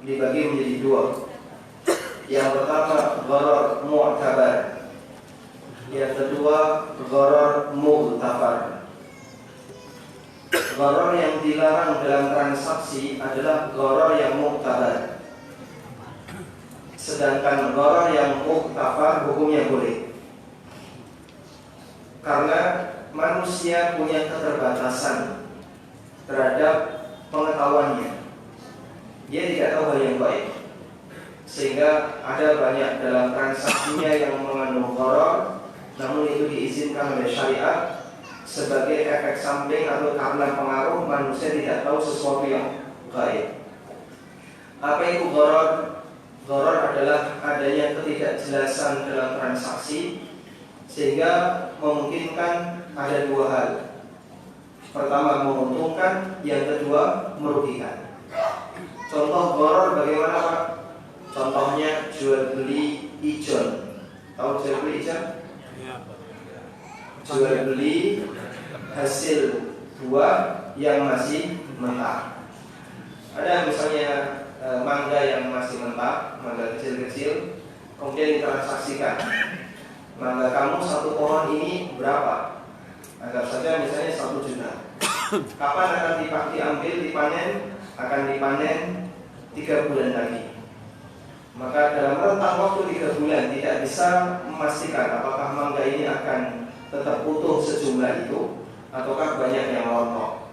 dibagi menjadi dua. Yang pertama gharar mu'tabar, yang kedua gharar mu'tabar. Gharar yang dilarang dalam transaksi adalah gharar yang mu'tabar, sedangkan gharar yang mu'tabar hukumnya boleh. Karena manusia punya keterbatasan terhadap pengetahuannya, dia tidak tahu hal yang baik, sehingga ada banyak dalam transaksinya yang mengandung gharar, namun itu diizinkan oleh syariat sebagai efek samping atau karena pengaruh manusia tidak tahu sesuatu yang gaib. Apa itu gharar? Gharar adalah adanya ketidakjelasan dalam transaksi sehingga memungkinkan ada dua hal. Pertama menguntungkan, yang kedua merugikan. Contoh gharar bagaimana Pak? Contohnya jual beli ijon. Tahu jual beli ijon? Jual beli hasil buah yang masih mentah. Ada misalnya mangga yang masih mentah, mangga kecil-kecil, kemudian ditransaksikan. Mangga kamu satu pohon ini berapa? Anggap saja misalnya 1 juta. Kapan akan diambil, dipanen? Akan dipanen 3 bulan lagi. Maka dalam rentang waktu 3 bulan tidak bisa memastikan apakah mangga ini akan tetap utuh sejumlah itu ataukah banyak yang rontok.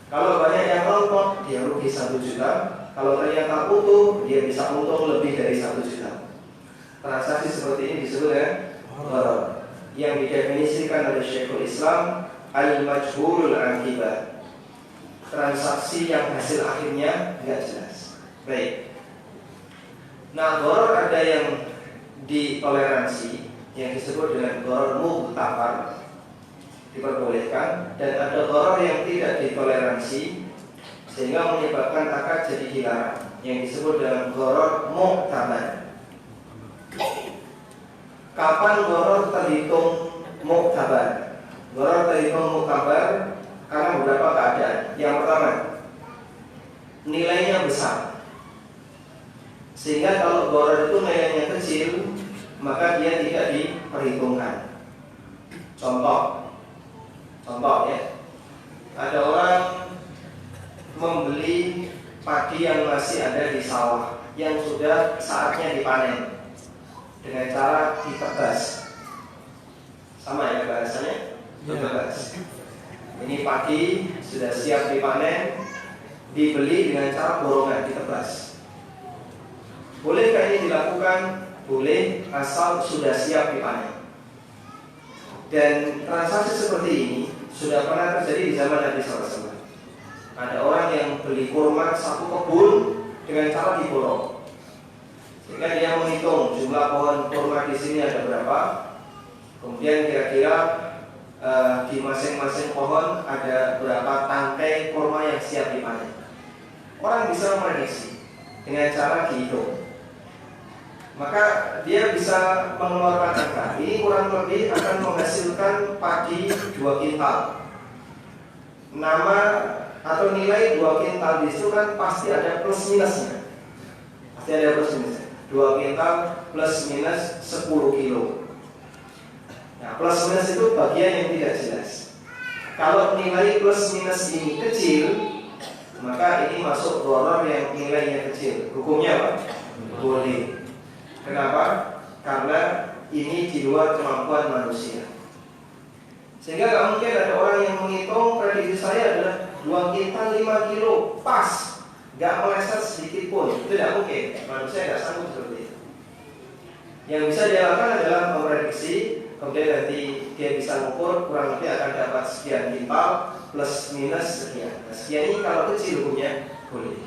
Kalau banyak yang rontok, dia rugi 1 juta. Kalau ternyata utuh, dia bisa untung lebih dari 1 juta. Transaksi seperti ini disebut gharar, yang didefinisikan oleh Syekhul Islam al-majhulul akibat, transaksi yang hasil akhirnya tidak jelas. Baik. Nah, gharar ada yang ditoleransi, yang disebut dengan gharar mu'tabar, diperbolehkan, dan ada gharar yang tidak ditoleransi sehingga menyebabkan akad jadi dilarang, yang disebut dengan gharar mu'tabar. Kapan gharar terhitung mu'tabar? Gharar terhitung mu'tabar karena beberapa keadaan. Yang pertama, nilainya besar, sehingga kalau gharar itu nilainya kecil, maka dia tidak diperhitungkan. Contoh ya, ada orang membeli padi yang masih ada di sawah, yang sudah saatnya dipanen, dengan cara ditebas. Sama ya bahasanya, ditebas. Ini padi sudah siap dipanen, dibeli dengan cara borongan, ditebas. Bolehkah ini dilakukan? Boleh, asal sudah siap dipanen. Dan transaksi seperti ini sudah pernah terjadi di zaman Nabi SAW. Ada orang yang beli kurma satu kebun dengan cara diborong, sehingga dia menghitung jumlah pohon kurma di sini ada berapa, kemudian kira-kira di masing-masing pohon ada berapa tangkai kurma yang siap dipanen. Orang bisa memprediksi dengan cara dihitung. Maka dia bisa mengeluarkan angka, ini kurang lebih akan menghasilkan padi 2 kintal. Nama atau nilai 2 kintal di situ kan pasti ada plus minusnya. Pasti ada plus minusnya. 2 kintal plus minus 10 kilo. Nah, plus minus itu bagian yang tidak jelas. Kalau nilai plus minus ini kecil, maka ini masuk gharar yang nilainya kecil. Hukumnya apa? Boleh. Kenapa? Karena ini di luar kemampuan manusia. Sehingga gak mungkin ada orang yang menghitung prediksi saya adalah 2 kintal 5 kilo pas, gak meleset sedikit pun. Itu tidak mungkin. Manusia gak sanggup seperti itu. Yang bisa dia lakukan adalah memprediksi, kemudian nanti dia bisa mengukur kurang lebih akan dapat sekian kintal plus minus sekian. Nah, sekian ini kalau kecil hukumnya boleh.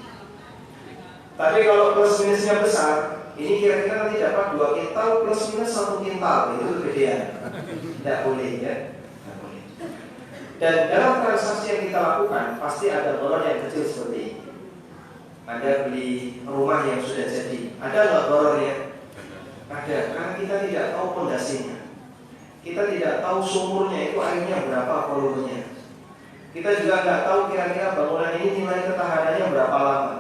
Tapi kalau plus minusnya besar, ini kira-kira nanti dapat 2 kintal plus minus 1 kintal, itu kegedean. Tidak boleh ya. Tidak boleh. Dan dalam transaksi yang kita lakukan pasti ada gharar yang kecil seperti ini. Ada beli rumah yang sudah jadi, ada nggak ghararnya? Ada, karena kita tidak tahu pondasinya, kita tidak tahu sumurnya itu airnya berapa volumenya. Kita juga nggak tahu kira-kira bangunan ini nilai ketahanannya berapa lama.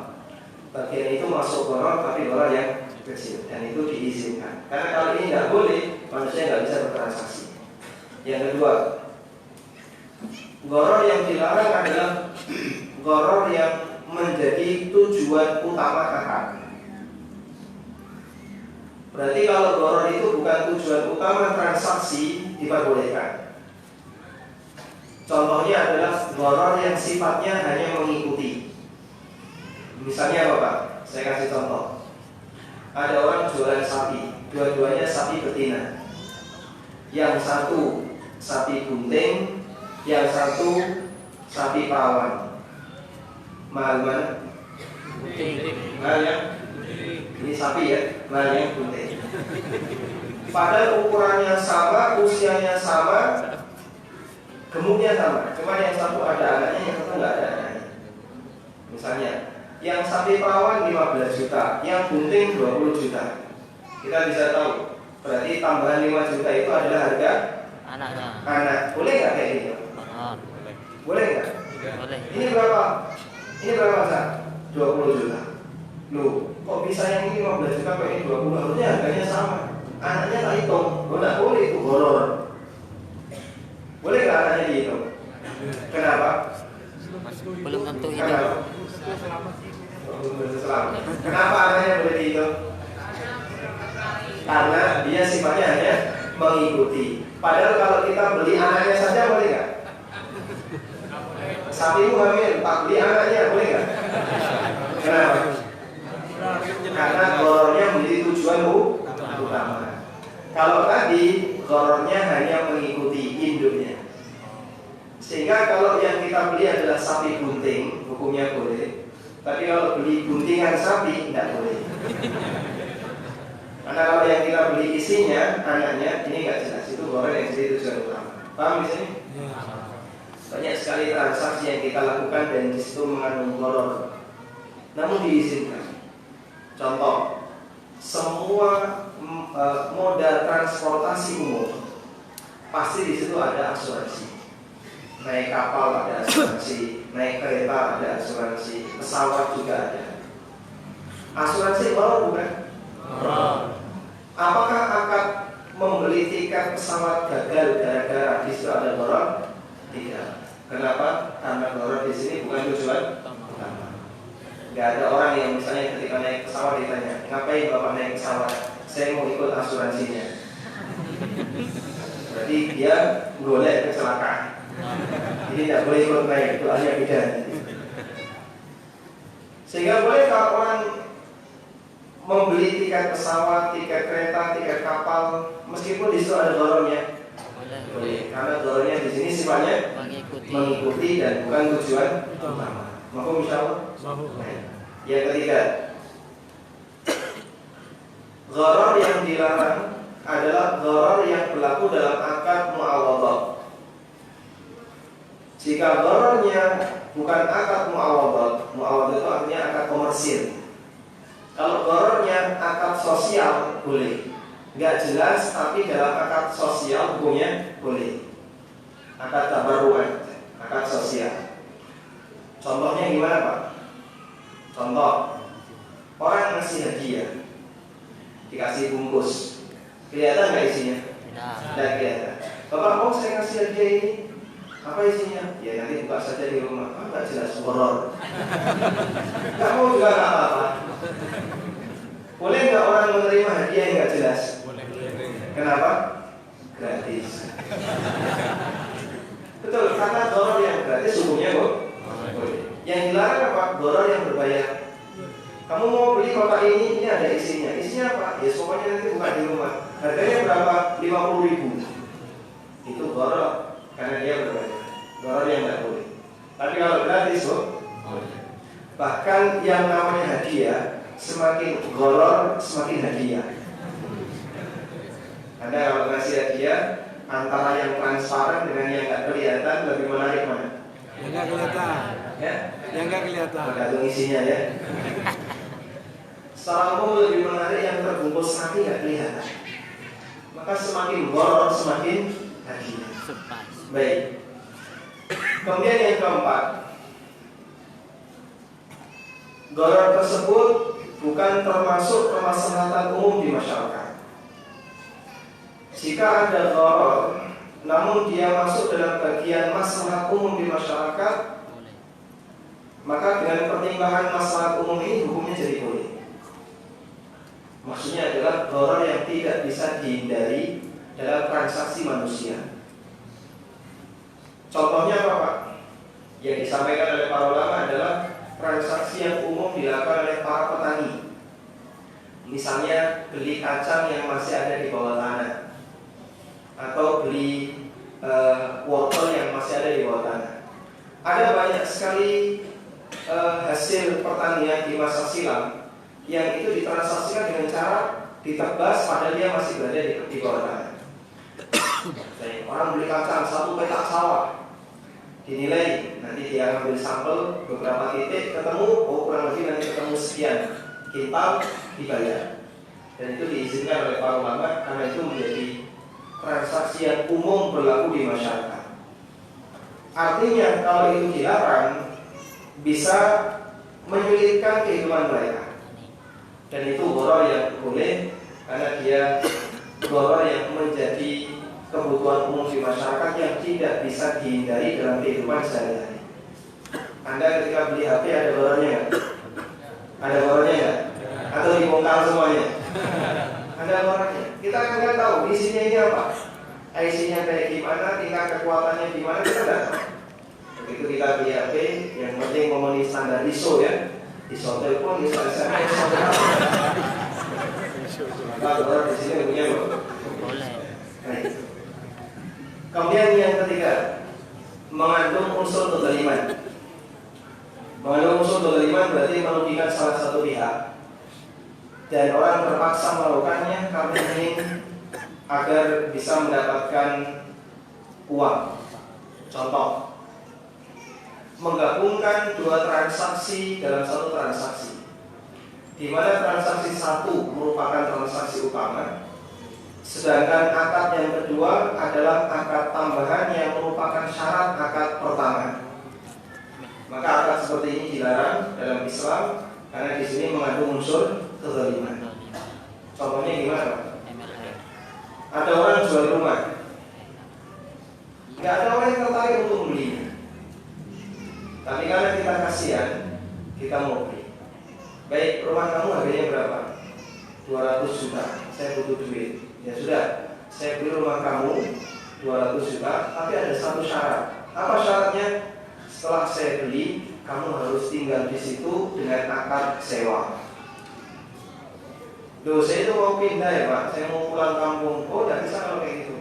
bagian itu masuk goror, tapi goror yang kecil, dan itu diizinkan. Karena kalau ini nggak boleh, manusia nggak bisa bertransaksi. Yang kedua, goror yang dilarang adalah goror yang menjadi tujuan utama akad. Berarti kalau goror itu bukan tujuan utama transaksi, diperbolehkan. Contohnya adalah goror yang sifatnya hanya mengikuti. Misalnya apa Pak? Saya kasih contoh. Ada orang jualan sapi, dua-duanya sapi betina. Yang satu sapi bunting, yang satu sapi perawan. Mahal mana? Bunting. Mahal ya? Ini sapi ya, mahal yang bunting. Padahal ukurannya sama, usianya sama, gemuknya sama. Cuma yang satu ada anaknya, yang satu nggak ada anaknya. Misalnya, yang sapi perawan 15 juta, yang bunting 20 juta. Kita bisa tahu, berarti tambahan 5 juta itu adalah harga Anaknya. anak. Boleh nggak kayak gitu? Boleh nggak? Boleh. Ini berapa? Ini berapa Pak? 20 juta. Loh, kok bisa yang ini 15 juta, kok ini 20? Harusnya harganya sama. Anaknya tak hitung. Oh, nggak boleh, itu horor. Boleh nggak anaknya dihitung? Kenapa? Belum tentu ini. Kenapa? Kenapa anaknya boleh dihitung? Karena dia sifatnya hanya mengikuti. Padahal kalau kita beli anaknya saja boleh nggak? Sapimu hamil, tak beli anaknya boleh nggak? Kenapa? Karena gorornya menjadi tujuan utama. Kalau tadi gorornya hanya mengikuti induknya. Sehingga kalau yang kita beli adalah sapi bunting, hukumnya boleh. Tapi kalau beli buntingan sapi, tidak boleh. Karena kalau yang kita beli isinya, anaknya, ini nggak jelas. Itu goror yang jadi tujuan utama. Paham di sini? Banyak sekali transaksi yang kita lakukan dan di situ mengandung goror, namun diizinkan. Contoh, semua moda transportasi umum pasti di situ ada asuransi. Naik kapal ada asuransi, naik kereta ada asuransi, pesawat juga ada. Asuransi goror bukan? Apakah akad membeli tiket pesawat gagal gara-gara di situ ada goror? Tidak. Kenapa? Karena goror di sini bukan tujuan utama. Gak ada orang yang misalnya ketika naik pesawat ditanya, ngapain bapak naik pesawat? Saya mau ikut asuransinya. Berarti dia boleh kecelakaan. Jadi tidak boleh ikut naik, itu hanya pidana. Sehingga boleh kalau orang membeli tiket pesawat, tiket kereta, tiket kapal, meskipun di situ ada gorornya. Boleh, karena gorornya di sini sifatnya mengikuti dan bukan tujuan utama. Mahfum insyaallah. Yang ketiga, goror yang dilarang adalah goror yang berlaku dalam akad muawadhah. Jika gorornya bukan akad muawadhah, muawadhah itu artinya akad komersil. Kalau gorornya akad sosial boleh. Nggak jelas, tapi dalam akad sosial hukumnya boleh. Akad tabarruan, akad sosial. Contohnya gimana Pak? Contoh, orang ngasih hadiah, dikasih bungkus, kelihatan nggak isinya? Tidak kelihatan. Bapak mau saya ngasih hadiah ini, apa isinya? Ya nanti buka saja di rumah. Nggak jelas, horor. Nggak mau juga nggak apa-apa. Boleh nggak orang menerima hadiah yang nggak jelas? Kenapa? Gratis. Betul, karena goror yang gratis hukumnya kok. Yang dilarang apa? Goror yang berbayar. Kamu mau beli kotak ini ada isinya. Isinya apa? Ya pokoknya nanti buka di rumah. Harganya berapa? 50.000. Itu goror karena dia berbayar. Goror yang nggak boleh. Tapi kalau gratis kok boleh. Bahkan yang namanya hadiah, semakin goror semakin hadiah. Anda kalau ngasih hadiah antara yang transparan dengan yang nggak kelihatan lebih menarik mana? Yang nggak kelihatan. Ya? Yang nggak kelihatan. Tergantung isinya ya. Secara umum lebih menarik yang terbungkus nanti nggak kelihatan. Maka semakin goror semakin hadiah. Baik. Kemudian yang keempat, Gharar tersebut bukan termasuk kemaslahatan umum di masyarakat. Jika ada gharar namun dia masuk dalam bagian maslahat umum di masyarakat, maka dengan pertimbangan maslahat umum ini hukumnya jadi boleh. Maksudnya adalah gharar yang tidak bisa dihindari dalam transaksi manusia. Contohnya apa Pak? Yang disampaikan oleh para ulama adalah transaksi yang umum dilakukan oleh para petani. Misalnya beli kacang yang masih ada di bawah tanah, atau beli wortel yang masih ada di bawah tanah. Ada banyak sekali hasil pertanian di masa silam yang itu ditransaksikan dengan cara ditebas padahal dia masih berada di bawah tanah. Orang beli kacang 1 petak sawah, dinilai nanti dia ambil sampel beberapa titik, ketemu kurang lebih nanti ketemu sekian kintal, dibayar. Dan itu diizinkan oleh para ulama karena itu menjadi transaksi yang umum berlaku di masyarakat. Artinya kalau itu dilarang bisa menyulitkan kehidupan mereka. Dan itu gharar yang boleh karena dia gharar yang menjadi kebutuhan umum di masyarakat yang tidak bisa dihindari dalam kehidupan sehari-hari. Anda ketika beli HP ada ghararnya nggak? Ada ghararnya nggak? Atau dibongkar semuanya? Ada ghararnya. Kita akan tahu isinya ini apa, IC-nya kayak gimana, tingkat kekuatannya gimana, kita nggak tahu. Begitu kita beli HP, yang penting memenuhi standar ISO ya. ISO telepon, ISO SMS, ISO apa? Maka gharar di sini punya Boleh. baik. Kemudian yang ketiga, mengandung unsur kezaliman. Mengandung unsur kezaliman berarti merugikan salah satu pihak dan orang terpaksa melakukannya karena ingin agar bisa mendapatkan uang. Contoh, menggabungkan 2 transaksi dalam satu transaksi, di mana transaksi satu merupakan transaksi utama, sedangkan akad yang kedua adalah akad tambahan yang merupakan syarat akad pertama. Maka akad seperti ini dilarang dalam Islam karena di sini mengandung unsur kezaliman. Contohnya gimana? Ada orang jual rumah, nggak ada orang yang tertarik untuk membelinya, tapi karena kita kasihan, kita mau beli. Baik, rumah kamu harganya berapa? 200 juta, saya butuh duit. Ya sudah, saya beli rumah kamu 200 juta, tapi ada satu syarat. Apa syaratnya? Setelah saya beli, kamu harus tinggal di situ dengan akad sewa. Loh, saya itu mau pindah ya Pak, saya mau pulang kampung. Oh, tidak bisa kalau kayak gitu.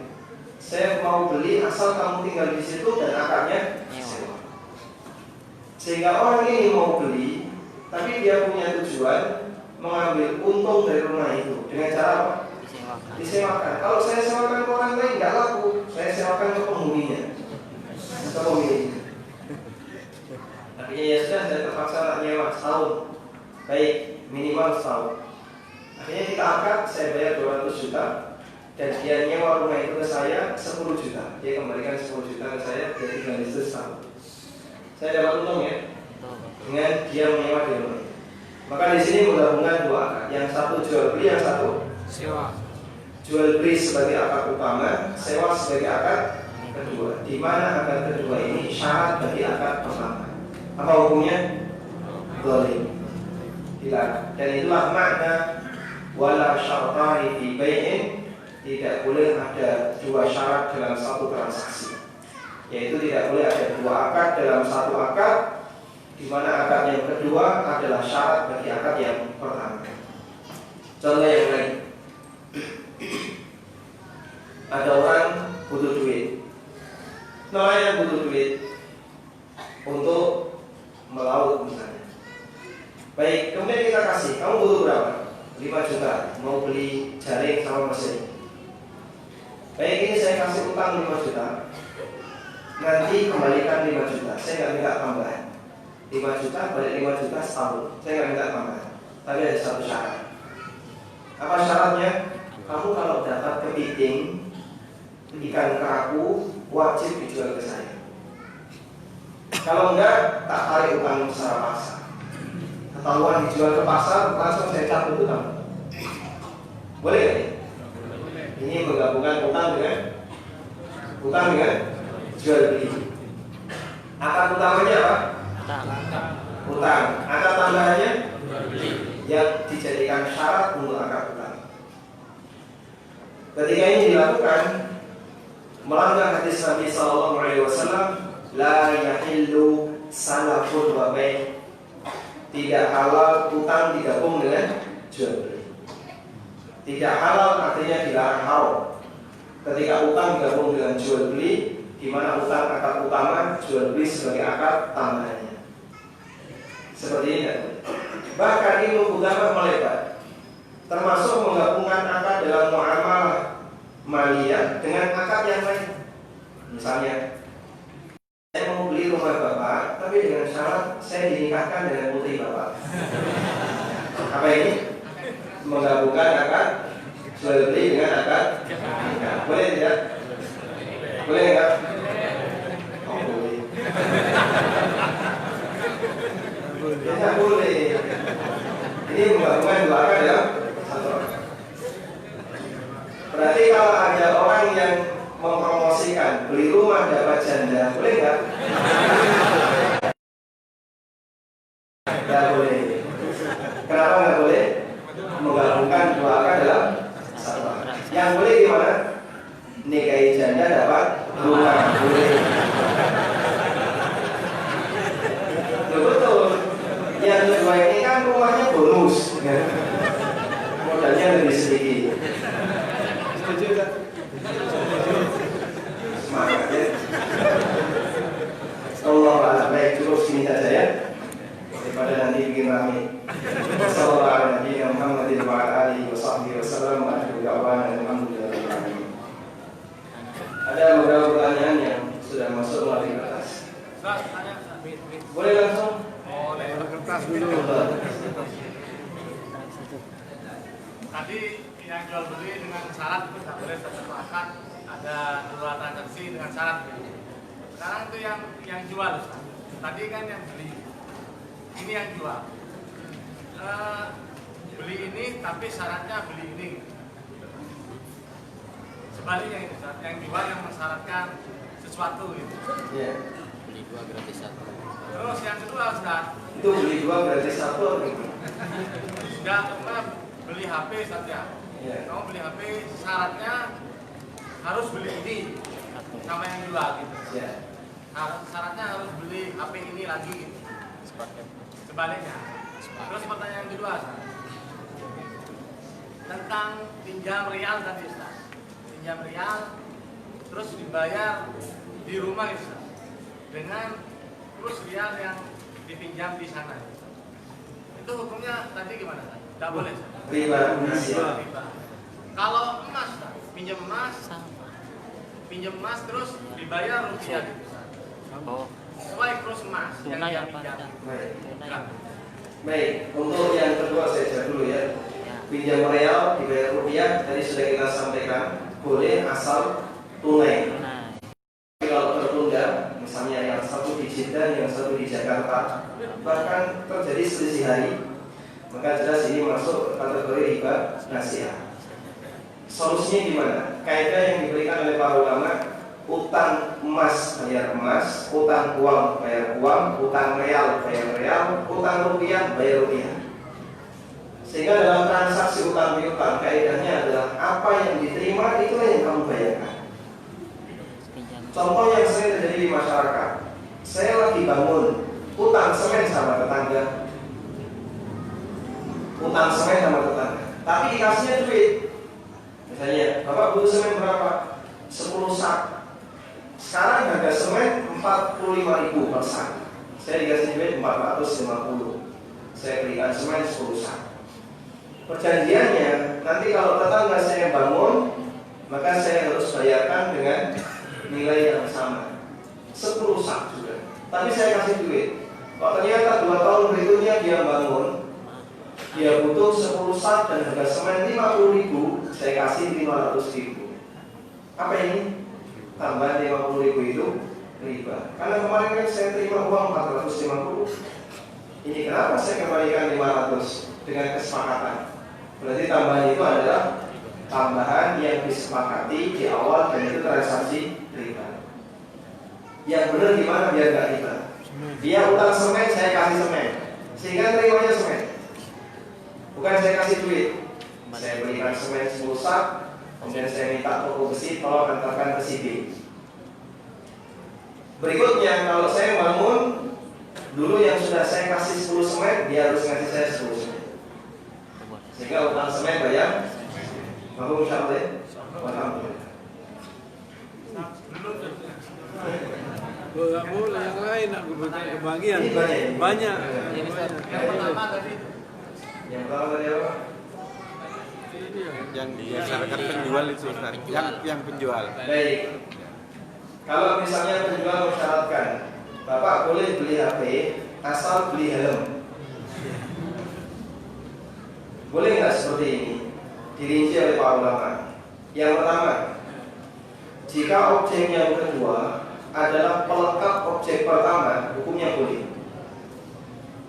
Saya mau beli asal kamu tinggal di situ dan akadnya sewa. Sehingga orang ini mau beli, tapi dia punya tujuan mengambil untung dari rumah itu dengan cara apa? Disewakan. Kalau saya sewakan ke orang lain nggak laku, saya sewakan ke penghuninya, ke pemiliknya. Akhirnya ya sudah, saya terpaksa tak nyewa setahun. Baik, minimal setahun. Akhirnya kita akad, saya bayar 200 juta dan dia nyewa rumah itu ke saya 10 juta. Dia kembalikan 10 juta ke saya, dia tinggal di situ setahun. Saya dapat untung ya dengan dia menyewa di rumah. Maka di sini menggabungkan 2 akad. Yang satu jual beli, yang satu Sewa. jual beli sebagai akad utama, sewa sebagai akad kedua. Di mana akad kedua ini syarat bagi akad pertama. Apa hukumnya? Zalim. Dilarang. Dan itulah makna wala syartani fi bai'in, tidak boleh ada 2 syarat dalam satu transaksi. Yaitu tidak boleh ada 2 akad dalam satu akad, di mana akad yang kedua adalah syarat bagi akad yang pertama. Contoh yang lain, ada orang butuh duit, nelayan butuh duit untuk melaut misalnya. Baik, kemudian kita kasih, kamu butuh berapa? 5 juta, mau beli jaring sama mesin. Baik, ini saya kasih utang 5 juta, nanti kembalikan 5 juta, saya nggak minta tambahan. 5 juta balik 5 juta setahun, saya nggak minta tambahan. Tapi ada satu syarat. Apa syaratnya? Kamu kalau dapat kepiting ikan kerapu, wajib dijual ke saya. Kalau enggak, tak tarik utang secara paksa. ketahuan dijual ke pasar, langsung saya cabut utang. Boleh nggak? Ini menggabungkan utang dengan jual beli. Akad utamanya apa? Utang. Akad tambahannya yang dijadikan syarat untuk akad utang. Ketika ini dilakukan melanggar hadis Nabi Sallallahu Alaihi Wasallam, la yahillu salafun wa bai', tidak halal utang digabung dengan jual beli. Tidak halal artinya dilarang haram. Ketika utang digabung dengan jual beli, di mana utang akad utama, jual beli sebagai akad tambahannya. Seperti ini. Bahkan ilmu ulama melebar, termasuk menggabungkan akad dalam muamalah maliyah dengan akad yang lain. Misalnya, saya mau beli rumah bapak, tapi dengan syarat saya dinikahkan dengan putri bapak. Apa ini? Menggabungkan akad jual beli dengan akad nikah. Boleh tidak? Boleh enggak? Oh, boleh. Tidak boleh. Ini menggabungkan dua akad dalam satu. Berarti kalau ada orang yang mempromosikan beli rumah dapat janda, boleh nggak? Nggak boleh. Kenapa nggak boleh? Menggabungkan dua akad dalam satu. Yang boleh gimana? Nikahi janda dapat rumah, boleh. Betul. Yang kedua ini kan rumahnya bonus, modalnya lebih sedikit. Setuju tak? Semangat ya. Allah baik, cukup sini saja ya, daripada nanti bikin rame. Sallallahu alaihi Muhammadin wa alihi wa sahbihi wasallam wa alihi wa Ada beberapa pertanyaan yang sudah masuk melalui kertas. Boleh langsung? Boleh. Kertas dulu. Tadi yang jual beli dengan syarat itu tidak boleh satu akad, ada dua transaksi dengan syarat. Sekarang itu yang jual, Ustaz. Tadi kan yang beli, ini yang jual. Beli ini tapi syaratnya beli ini. Sebaliknya itu, Ustaz, yang jual yang mensyaratkan sesuatu gitu. Yeah. Beli dua gratis satu. Terus yang kedua, Ustaz, Itu beli dua gratis satu. sudah beli HP saja. Yeah. Kamu beli HP, syaratnya harus beli ini sama yang jual gitu. Yeah. Syaratnya harus beli HP ini lagi gitu. Sebaliknya. Terus pertanyaan kedua, Ustaz, tentang pinjam real tadi, Ustaz. Pinjam real terus dibayar di rumah gitu, Ustaz, dengan kurs real yang dipinjam di sana gitu. Itu hukumnya tadi gimana, Ustaz? Tidak boleh, Ustaz. Riba Indonesia. Riba. Kalau emas, Ustaz, pinjam emas terus dibayar rupiah gitu, Ustaz. Oh, Sesuai kurs emas yang tunai dia apa pinjam. tidak? Baik. Tunai. Baik, untuk yang kedua saya jawab dulu ya. Ya. Pinjam real dibayar rupiah tadi sudah kita sampaikan, boleh asal tunai. Tunai. Tapi kalau tertunda, misalnya yang satu di Jeddah, yang satu di Jakarta, bahkan terjadi selisih hari, maka jelas ini masuk kategori riba nasiah. Solusinya gimana? Kaidah yang diberikan oleh para ulama, utang emas bayar emas, utang uang bayar uang, utang real bayar real, utang rupiah bayar rupiah. Sehingga dalam transaksi utang piutang, kaidahnya adalah apa yang diterima itulah yang kamu bayarkan. Pinjam. Contoh yang sering terjadi di masyarakat, saya lagi bangun utang semen sama tetangga, tapi dikasihnya duit. Misalnya, Bapak butuh semen berapa? 10 sak. Sekarang harga semen 45.000 per sak. Saya dikasih duit 450. Saya belikan semen 10 sak. Perjanjiannya, nanti kalau tetangga saya bangun, maka saya harus bayarkan dengan nilai yang sama, 10 sak juga. Tapi saya kasih duit. Kalau ternyata 2 tahun berikutnya dia bangun, dia butuh 10 sak dan harga semen 50.000, saya kasih 500.000. Apa ini? Tambahan 50.000 itu riba. Karena kemarin kan saya terima uang 450. ini kenapa saya kembalikan 500 dengan kesepakatan? Berarti tambahan itu adalah tambahan yang disepakati di awal dan itu transaksi riba. Yang benar gimana biar nggak riba? Dia utang semen, saya kasih semen, sehingga terimanya semen. Bukan saya kasih duit. Saya belikan semen 10 sak, kemudian saya minta toko besi tolong antarkan ke sini. Berikutnya, kalau saya bangun dulu yang sudah saya kasih 10 semen, dia harus ngasih saya 10 semen. Sehingga utang semen bayar. Mampu insyaallah. Alhamdulillah. Nggak boleh yang lain, aku kebagian. Ini Banyak. Yang pertama tadi itu. Yang pertama tadi apa? Yang diajarkan penjual itu Ustaz. Yang penjual. Baik. Kalau misalnya penjual mensyaratkan, Bapak boleh beli HP asal beli helm. Boleh nggak seperti ini? Dirinci oleh para ulama. Yang pertama, jika objek yang kedua adalah pelengkap objek pertama, hukumnya boleh.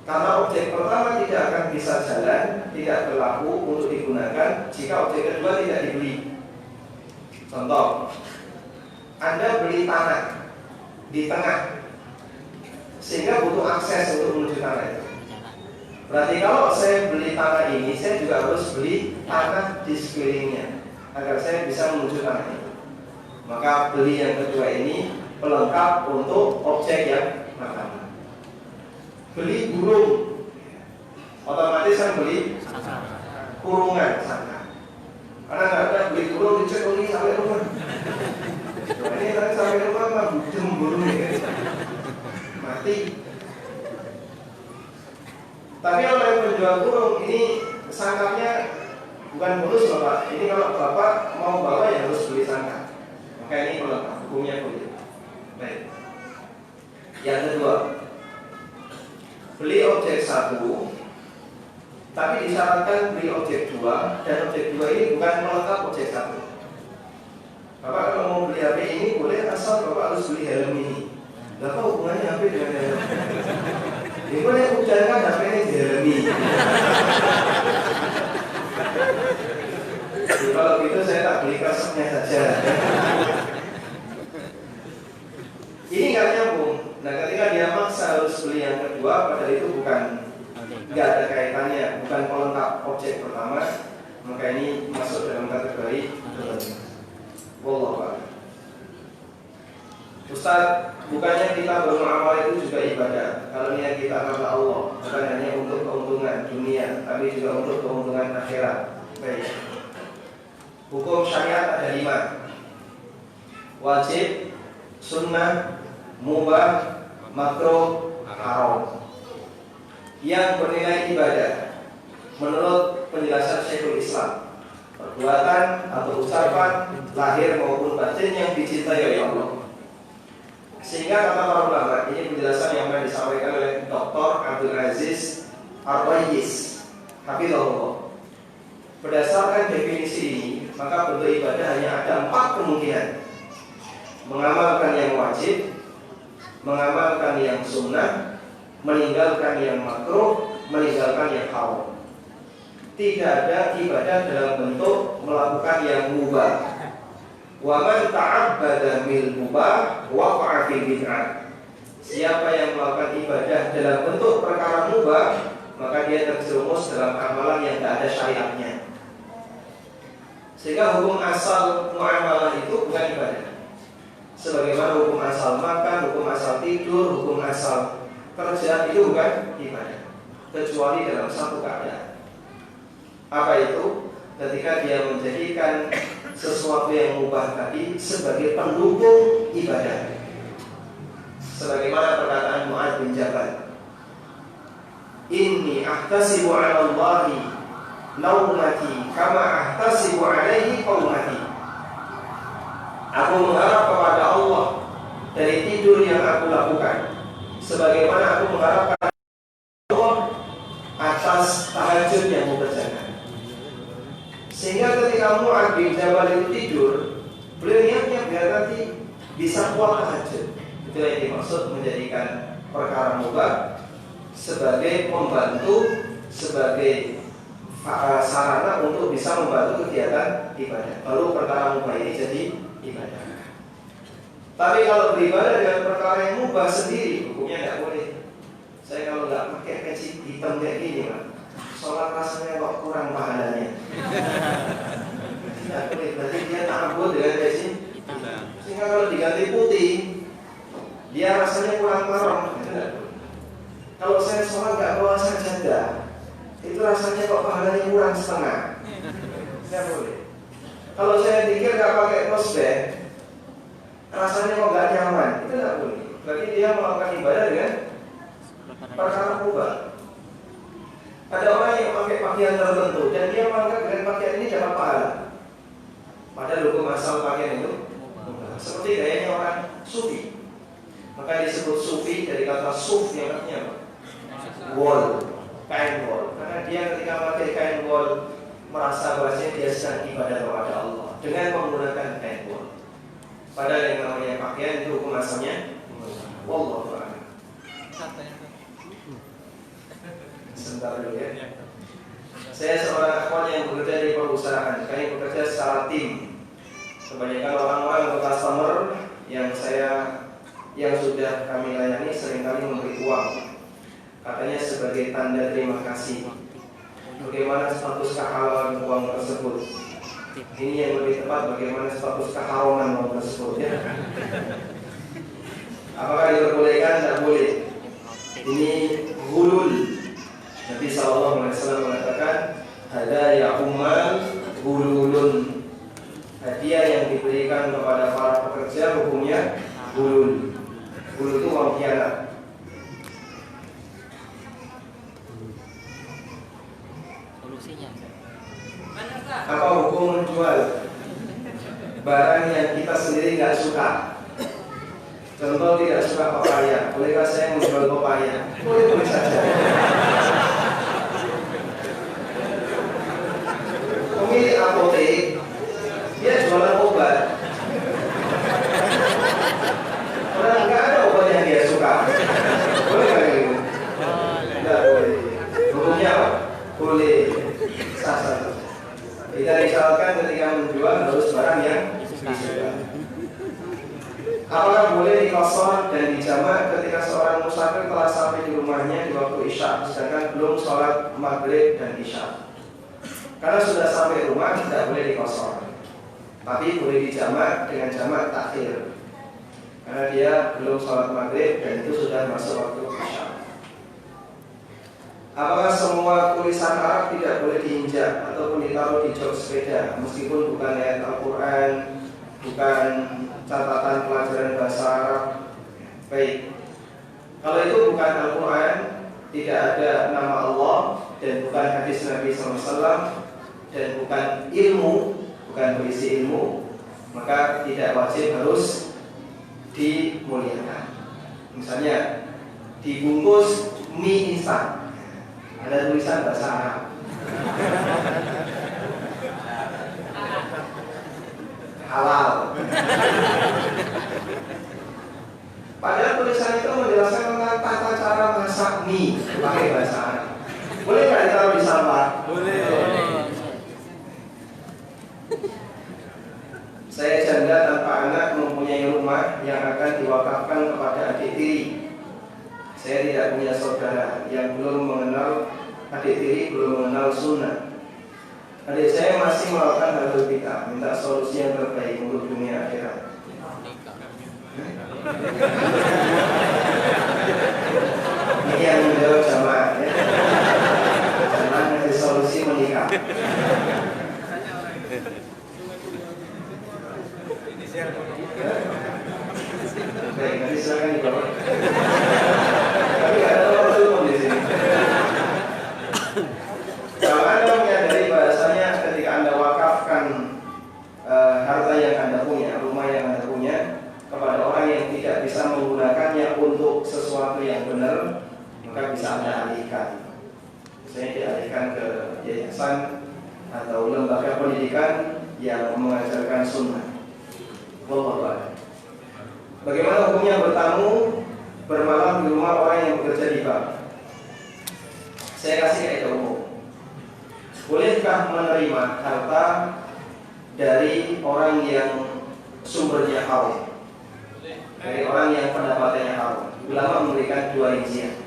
Karena objek pertama tidak akan bisa jalan, tidak berlaku untuk digunakan jika objek kedua tidak dibeli. Contoh, Anda beli tanah di tengah, sehingga butuh akses untuk menuju tanah itu. Berarti kalau saya beli tanah ini, saya juga harus beli tanah di sekelilingnya agar saya bisa menuju tanah itu. Maka beli yang kedua ini pelengkap untuk objek yang pertama. Beli burung, otomatis kan beli kurungan sana. Karena nggak ada beli burung dicek ini sampai rumah. Ini nanti sampai rumah mah budem burungnya, mati. Tapi kalau yang menjual burung ini sangkapnya bukan bonus loh Pak. Ini kalau Bapak mau bawa ya harus beli sangkap. Maka ini pelengkap, hukumnya boleh. Baik. Yang kedua, beli objek satu, tapi disyaratkan beli objek dua, dan objek dua ini bukan melengkap objek satu. Bapak kalau mau beli HP ini boleh asal Bapak harus beli helm ini. Gak tahu hubungannya HP dengan helm. Ini boleh hujan kan HP ini dihelmi. Kalau gitu saya tak beli resepnya saja. Ini nggak nyambung. Nah ketika dia maksa harus beli yang kedua, padahal itu bukan, nggak ada kaitannya, bukan pelengkap objek pertama, maka ini masuk dalam kategori wallahu a'lam. Ustaz, bukannya kita beramal itu juga ibadah? Kalau niat kita karena Allah, bukan hanya untuk keuntungan dunia, tapi juga untuk keuntungan akhirat. Baik. Hukum syariat ada 5: wajib, sunnah, mubah, makruh, haram. Yang bernilai ibadah menurut penjelasan Syekhul Islam, perbuatan atau ucapan lahir maupun batin yang dicintai oleh Allah. Sehingga kata para ulama, ini penjelasan yang akan disampaikan oleh Dr. Abdul Aziz Ar-Rayyis, hafizahullah. Berdasarkan definisi ini, maka bentuk ibadah hanya ada 4 kemungkinan: mengamalkan yang wajib, mengamalkan yang sunnah, meninggalkan yang makruh, meninggalkan yang haram. Tidak ada ibadah dalam bentuk melakukan yang mubah. Wa man ta'abbada bil mubah waqa'a fil bid'ah. Siapa yang melakukan ibadah dalam bentuk perkara mubah, maka dia terjerumus dalam amalan yang tidak ada syariatnya. Sehingga hukum asal muamalah itu bukan ibadah. Sebagaimana hukum asal makan, hukum asal tidur, hukum asal kerja itu bukan ibadah, kecuali dalam satu keadaan. Apa itu? Ketika dia menjadikan sesuatu yang mubah tadi sebagai pendukung ibadah. Sebagaimana perkataan Mu'adz bin Jabal, "Inni ahtasibu 'ala Allahi naumati kama ahtasibu 'alaihi qaumati." Aku mengharap kepada Allah dari tidur yang aku lakukan, sebagaimana aku mengharapkan Allah atas tahajud yang aku kerjakan. Sehingga ketika Mu'adz bin Jabal itu tidur, beliau niatnya biar nanti bisa kuat tahajud. Itu yang dimaksud menjadikan perkara mubah sebagai pembantu, sebagai sarana untuk bisa membantu kegiatan ibadah. Baru perkara mubah ini jadi ibadah. Tapi kalau beribadah dengan perkara yang mubah sendiri, hukumnya nggak boleh. Saya kalau nggak pakai peci hitam kayak gini, Pak, sholat rasanya kok kurang pahalanya. Tidak boleh, berarti dia ta'abbud dengan peci hitam. Sehingga kalau diganti putih, dia rasanya kurang marah. Kalau saya sholat nggak bawa sajadah, itu rasanya kok pahalanya kurang setengah. Tidak boleh. Kalau saya pikir nggak pakai tosbeh, rasanya kok nggak nyaman, itu tidak boleh. Berarti dia melakukan ibadah dengan perkara mubah. Ada orang yang pakai pakaian tertentu dan dia menganggap dengan pakaian ini dapat pahala. Padahal hukum asal pakaian itu mubah. Seperti gayanya orang sufi. Maka disebut sufi dari kata suf yang artinya apa? Wol, kain wol. Karena dia ketika pakai kain wol merasa bahwasanya dia sedang ibadah kepada Allah dengan menggunakan kain wol. Padahal yang namanya pakaian itu hukum asalnya wallahu a'lam. Sebentar dulu ya. Saya seorang akhwat yang bekerja di perusahaan. Kami bekerja secara tim. Kebanyakan orang-orang atau customer yang sudah kami layani seringkali memberi uang. Katanya sebagai tanda terima kasih. Bagaimana status kehalalan uang tersebut? Ini yang lebih tepat, bagaimana status keharuman uang tersebut ya? Apakah diperbolehkan? Tidak boleh. Ini ghulul. Nabi SAW mengatakan, hadaya ummal ghululun. Hadiah yang diberikan kepada para pekerja hukumnya ghulul. Ghulul itu uang khianat. Solusinya Apa hukum menjual barang yang kita sendiri nggak suka? Contoh tidak suka pepaya, bolehkah saya menjual pepaya? Boleh saja. Pemilik apotek dia jualan obat. Orang nggak ada obat yang dia suka. Boleh nggak gitu? Tidak boleh. Hukumnya apa? Boleh. Sah-sah. Tidak disyaratkan ketika menjual harus barang yang disuka. Apakah boleh dikosor dan dijamak ketika seorang musafir telah sampai di rumahnya di waktu isya, sedangkan belum sholat maghrib dan isya? Karena sudah sampai rumah tidak boleh dikosor, tapi boleh dijamak dengan jamak takhir. Karena dia belum sholat maghrib dan itu sudah masuk waktu isya. Apakah semua tulisan Arab tidak boleh diinjak ataupun ditaruh di jok sepeda, meskipun bukan ayat Al-Quran, bukan catatan pelajaran bahasa Arab? Baik, kalau itu bukan Al-Quran, tidak ada nama Allah, dan bukan hadis Nabi SAW, dan bukan ilmu, bukan berisi ilmu, maka tidak wajib harus dimuliakan. Misalnya dibungkus mie instan, ada tulisan bahasa Arab, halal. Padahal tulisan itu menjelaskan tentang tata cara masak mie pakai bahasa Arab. Boleh nggak ditaruh di sampah? Boleh. Saya janda tanpa anak mempunyai rumah yang akan diwakafkan kepada adik tiri. Saya tidak punya saudara yang belum mengenal adik tiri, belum mengenal sunnah. Adik saya masih melakukan hal bid'ah, minta solusi yang terbaik untuk dunia akhirat. Ini yang menjawab jamaah ya. Jamaah ngasih solusi menikah. Baik, nanti silakan dijawab. Tapi nggak ada orang umum di sini. Kalau Anda menyadari bahasanya ketika Anda wakafkan harta yang Anda punya, rumah yang Anda punya kepada orang yang tidak bisa menggunakannya untuk sesuatu yang benar, maka bisa Anda alihkan. Misalnya dialihkan ke yayasan atau lembaga pendidikan yang mengajarkan sunnah. Wallahu a'lam. Bagaimana hukumnya bertamu bermalam di rumah orang yang bekerja di bank? Saya kasih kaidah umum. Bolehkah menerima harta dari orang yang sumbernya haram, dari orang yang pendapatannya haram? Ulama memberikan dua rincian.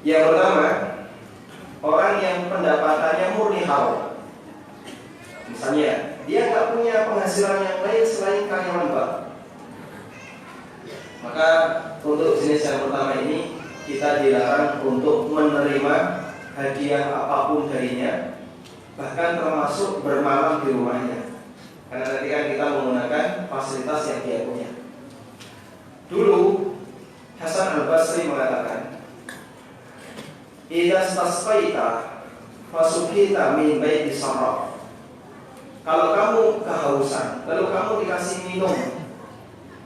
Yang pertama, orang yang pendapatannya murni haram. Misalnya, dia nggak punya penghasilan yang lain selain karyawan bank. Maka untuk jenis yang pertama ini kita dilarang untuk menerima hadiah apapun darinya, bahkan termasuk bermalam di rumahnya, karena nanti kan kita menggunakan fasilitas yang dia punya. Dulu Hasan Al-Basri mengatakan, "Idza stasqaita fasubhita min baiti sarraf." Kalau kamu kehausan, lalu kamu dikasih minum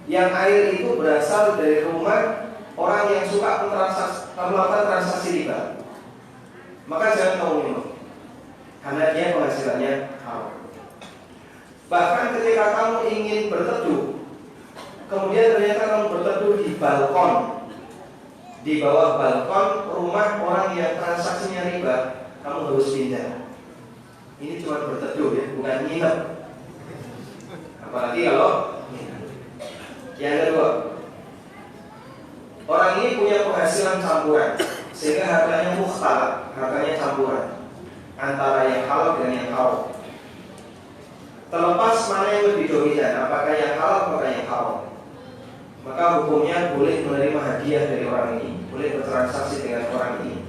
yang air itu berasal dari rumah orang yang suka melakukan transaksi riba, maka jangan kamu minum, karena dia penghasilannya haram. Bahkan ketika kamu ingin berteduh, kemudian ternyata kamu berteduh di balkon, di bawah balkon rumah orang yang transaksinya riba, kamu harus pindah. Ini cuma berteduh ya, bukan nginep. Apalagi kalau nginep. Yang kedua, orang ini punya penghasilan campuran, sehingga harganya mukhtalat, harganya campuran antara yang halal dengan yang haram. Terlepas mana yang lebih dominan, apakah yang halal atau yang haram, maka hukumnya boleh menerima hadiah dari orang ini, boleh bertransaksi dengan orang ini,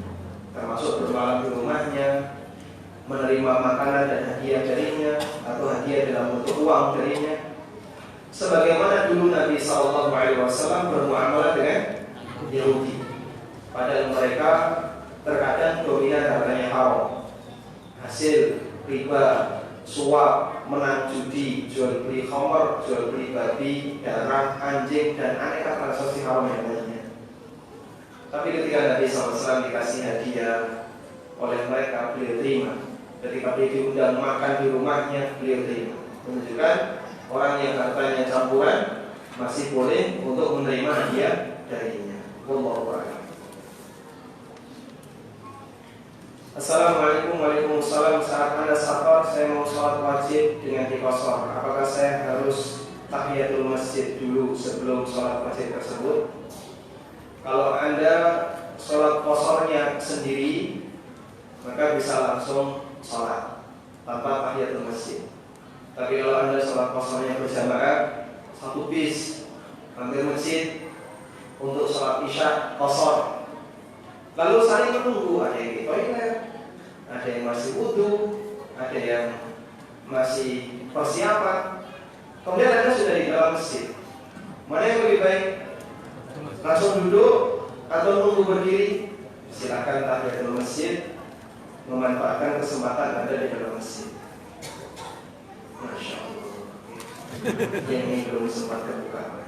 termasuk bermalam di rumahnya, menerima makanan dan hadiah darinya, atau hadiah dalam bentuk uang darinya. Sebagaimana dulu Nabi SAW bermuamalah dengan Yahudi, padahal mereka terkadang dominan harganya haram, hasil riba, suap, menang judi, jual beli khamar, jual beli babi, darah, anjing, dan aneka transaksi haram yang lainnya. Tapi ketika Nabi SAW dikasih hadiah oleh mereka, beliau terima. Ketika dia diundang makan di rumahnya, beliau terima. Menunjukkan orang yang hartanya campuran masih boleh untuk menerima hadiah darinya. Wallahu a'lam. Assalamualaikum warahmatullahi wabarakatuh. Saat Anda safar, saya mau sholat wajib dengan diqashar. Apakah saya harus tahiyatul masjid dulu sebelum sholat wajib tersebut? Kalau Anda sholat qasarnya sendiri, maka bisa langsung sholat tanpa tahiyatul masjid. Tapi kalau Anda sholat qasarnya berjamaah, satu bis hampir masjid untuk sholat isya qasar, lalu saling menunggu, ada yang di toilet, ada yang masih wudu, ada yang masih persiapan, kemudian Anda sudah di dalam masjid. Mana yang lebih baik? Langsung duduk atau nunggu berdiri? Silakan tahiyatul masjid, memanfaatkan kesempatan Anda di dalam masjid. Masya Allah, yang ini belum sempat terbuka.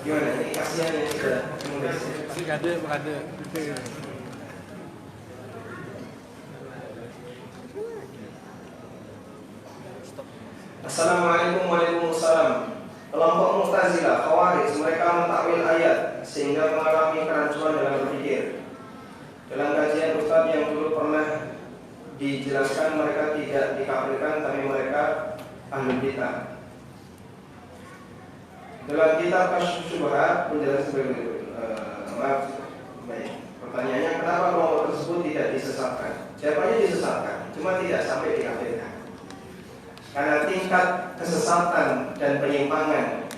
Gimana? Ini kasihan yang sudah menulis. Berada. Assalamualaikum warahmatullahi wabarakatuh. Kelompok Mu'tazilah, Khawarij, mereka mentakwil ayat sehingga mengalami kerancuan dalam berpikir. Dalam kajian Ustaz yang dulu pernah dijelaskan, mereka tidak dikafirkan, tapi mereka ahlul bidah. Dalam kitab Kasyfus Syubhat penjelasan sebagai berikut. Baik. Pertanyaannya, kenapa kelompok tersebut tidak disesatkan? Jawabannya disesatkan, cuma tidak sampai dikafirkan. Karena tingkat kesesatan dan penyimpangan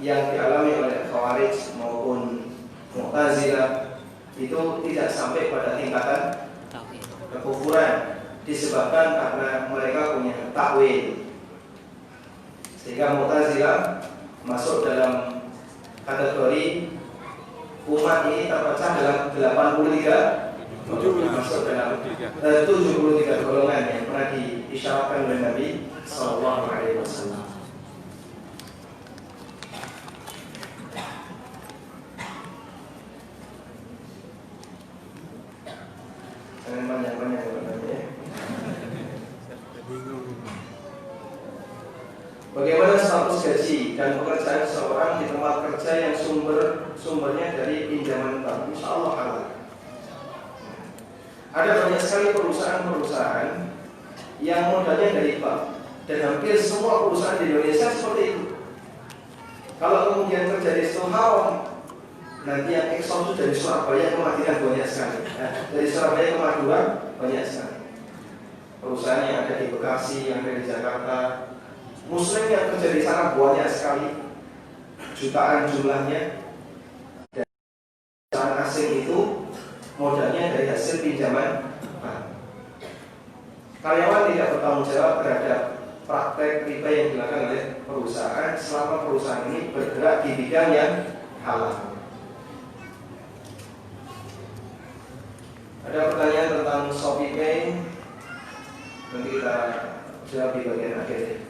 yang dialami oleh Khawarij maupun Mu'tazilah itu tidak sampai pada tingkatan kekufuran, disebabkan karena mereka punya takwil. Sehingga Mu'tazilah masuk dalam kategori umat ini terpecah dalam 83 masuk dalam 73 golongan yang pernah diisyaratkan oleh Nabi Sallallahu Alaihi Wasallam. Jangan banyak-banyak ya. Bagaimana status gaji dan pekerjaan seseorang di tempat kerja yang sumbernya dari pinjaman bank, insya Allah halal. Ada banyak sekali perusahaan-perusahaan yang modalnya dari bank, dan hampir semua perusahaan di Indonesia seperti itu. Kalau kemudian terjadi sesuatu haram, nanti yang eksodus dari Surabaya ke Madinah banyak sekali. Dari Surabaya ke Madura banyak sekali. Perusahaan yang ada di Bekasi, yang ada di Jakarta, Muslim yang kerja di sana banyak sekali, jutaan jumlahnya. Dan perusahaan asing itu modalnya dari hasil pinjaman bank. Karyawan tidak bertanggung jawab terhadap praktek riba yang dilakukan oleh perusahaan selama perusahaan ini bergerak di bidang yang halal. Ada pertanyaan tentang Shopee Pay, nanti kita jawab di bagian akhir.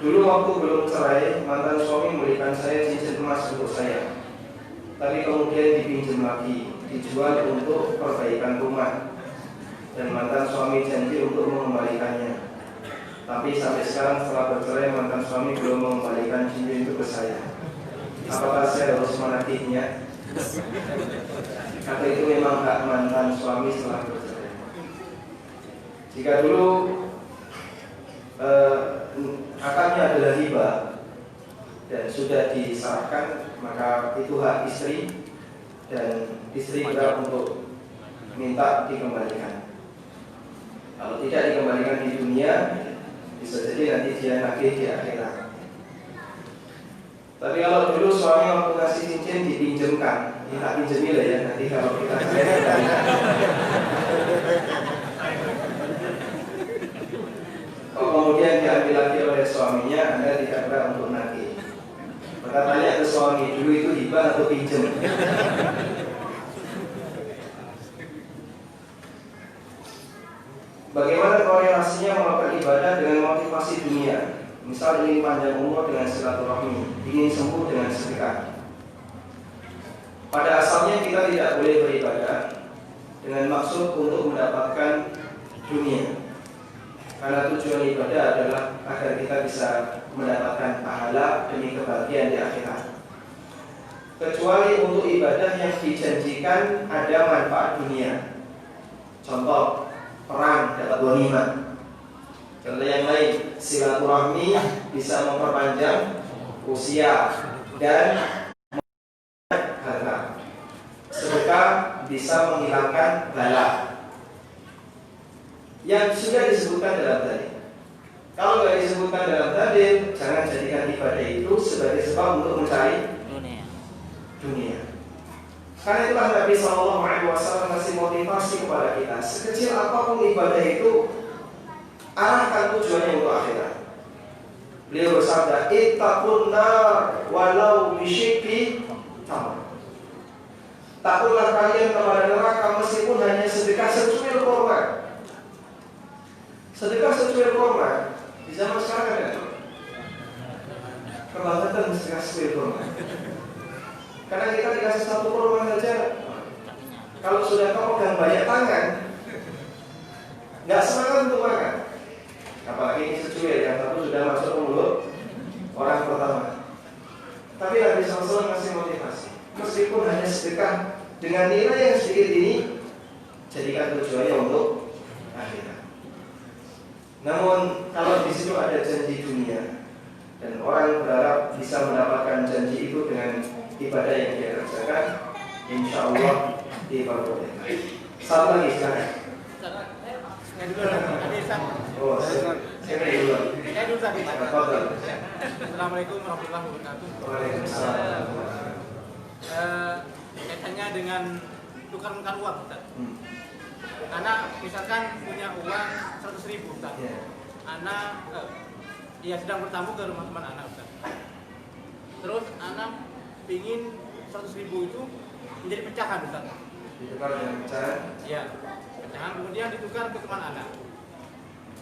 Dulu waktu belum cerai, mantan suami memberikan saya cincin emas untuk saya, tapi kemudian dipinjam lagi, dijual untuk perbaikan rumah, dan mantan suami janji untuk mengembalikannya. Tapi sampai sekarang setelah bercerai, mantan suami belum mengembalikan cincin itu ke saya. Apakah saya harus menagihnya? Atau itu memang hak mantan suami setelah bercerai? Jika dulu akadnya adalah riba dan sudah disahkan, maka itu hak istri, dan istri berhak untuk minta dikembalikan. Kalau tidak dikembalikan di dunia, bisa jadi nanti dia nagih di akhirat. Tapi kalau dulu suami waktu ngasih cincin dipinjemkan, ini tak pinjemi lah ya, nanti kalau kita kalau kemudian diambil lagi oleh suaminya, Anda tidak berhak untuk nagih. Maka tanya ke suami, dulu itu hibah atau pinjam? Bagaimana korelasinya melakukan ibadah dengan motivasi dunia? Misal ingin panjang umur dengan silaturahmi, ingin sembuh dengan sedekah. Pada asalnya kita tidak boleh beribadah dengan maksud untuk mendapatkan dunia, karena tujuan ibadah adalah agar kita bisa mendapatkan pahala demi kebahagiaan di akhirat. Kecuali untuk ibadah yang dijanjikan ada manfaat dunia. Contoh, perang dapat ghanimah. Contoh yang lain, silaturahmi bisa memperpanjang usia dan harta. Sedekah bisa menghilangkan bala. Yang sudah disebutkan dalam dalil. Kalau tidak disebutkan dalam dalil, jangan jadikan ibadah itu sebagai sebab untuk mencari dunia. Karena itulah Nabi SAW kasih motivasi kepada kita. Sekecil apapun ibadah itu, arahkan tujuannya untuk akhirat. Beliau bersabda, ittaqun nar walau bisyikki tamr. Takutlah kalian kepada neraka meskipun hanya sedekah secuil kurma. Sedekah secuil kurma di zaman sekarang ada kebangetan sedekah secuil kurma. Karena kita dikasih satu kurma saja, kalau sudah kau pegang banyak tangan, nggak semangat untuk makan. Apalagi ini secuil, yang satu sudah masuk ke mulut orang pertama. Tapi Nabi SAW masih motivasi, meskipun hanya sedekah dengan nilai yang sedikit ini, jadikan tujuannya untuk akhirat. Namun kalau di situ ada janji dunia dan orang berharap bisa mendapatkan janji itu dengan ibadah yang dia kerjakan, insya Allah diperbolehkan. Satu lagi silakan. Oh, saya dulu. Assalamualaikum warahmatullahi wabarakatuh. Waalaikumsalam. Kaitannya dengan tukar-menukar uang, Ustaz. Anak misalkan punya uang 100.000, Ustaz. Anak sedang bertamu ke rumah teman anak, Ustaz. Terus anak ingin 100.000 itu menjadi pecahan, Ustaz. Ditukar dengan pecahan? Iya, pecahan kemudian ditukar ke teman anak.